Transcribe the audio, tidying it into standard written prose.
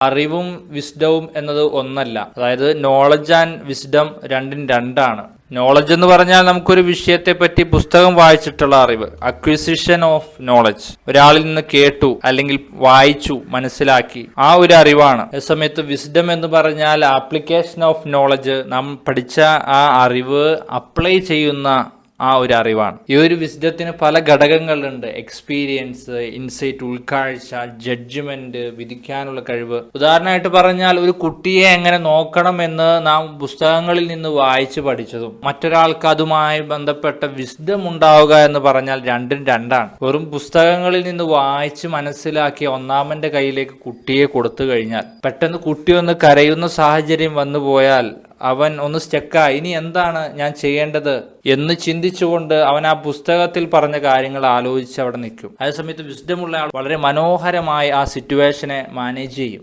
അറിവും വിസ്ഡവും എന്നത് ഒന്നല്ല. അതായത് നോളജ് ആൻഡ് വിസ്ഡം രണ്ടും രണ്ടാണ്. നോളജ് എന്ന് പറഞ്ഞാൽ നമുക്കൊരു വിഷയത്തെ പറ്റി പുസ്തകം വായിച്ചിട്ടുള്ള അറിവ്, അക്വിസിഷൻ ഓഫ് നോളജ്. ഒരാളിൽ നിന്ന് കേട്ടു അല്ലെങ്കിൽ വായിച്ചു മനസ്സിലാക്കി, ആ ഒരു അറിവാണ്. അതേസമയത്ത് വിസ്ഡം എന്ന് പറഞ്ഞാൽ ആപ്ലിക്കേഷൻ ഓഫ് നോളജ്, നാം പഠിച്ച ആ അറിവ് അപ്ലൈ ചെയ്യുന്ന ആ ഒരു അറിവാണ്. ഈ ഒരു വിസ്ഡത്തിന് പല ഘടകങ്ങളുണ്ട്. എക്സ്പീരിയൻസ്, ഇൻസൈറ്റ്, ഉൾക്കാഴ്ച, ജഡ്ജ്മെന്റ്, വിധിക്കാനുള്ള കഴിവ്. ഉദാഹരണമായിട്ട് പറഞ്ഞാൽ ഒരു കുട്ടിയെ എങ്ങനെ നോക്കണം എന്ന് നാം പുസ്തകങ്ങളിൽ നിന്ന് വായിച്ച് പഠിച്ചതും മറ്റൊരാൾക്ക് അതുമായി ബന്ധപ്പെട്ട വിസ്ഡം ഉണ്ടാവുക എന്ന് പറഞ്ഞാൽ രണ്ടും രണ്ടാണ്. വെറും പുസ്തകങ്ങളിൽ നിന്ന് വായിച്ച് മനസ്സിലാക്കി ഒന്നാമന്റെ കയ്യിലേക്ക് കുട്ടിയെ കൊടുത്തു കഴിഞ്ഞാൽ പെട്ടെന്ന് കുട്ടി ഒന്ന് കരയുന്ന സാഹചര്യം വന്നു പോയാൽ അവൻ ഒന്ന് സ്റ്റക്കായി, ഇനി എന്താണ് ഞാൻ ചെയ്യേണ്ടത് എന്ന് ചിന്തിച്ചുകൊണ്ട് അവൻ ആ പുസ്തകത്തിൽ പറഞ്ഞ കാര്യങ്ങൾ ആലോചിച്ച് അവിടെ നിൽക്കും. അതേസമയത്ത് വിസ്ഡമുള്ള ആൾ വളരെ മനോഹരമായി ആ സിറ്റുവേഷനെ മാനേജ് ചെയ്യും.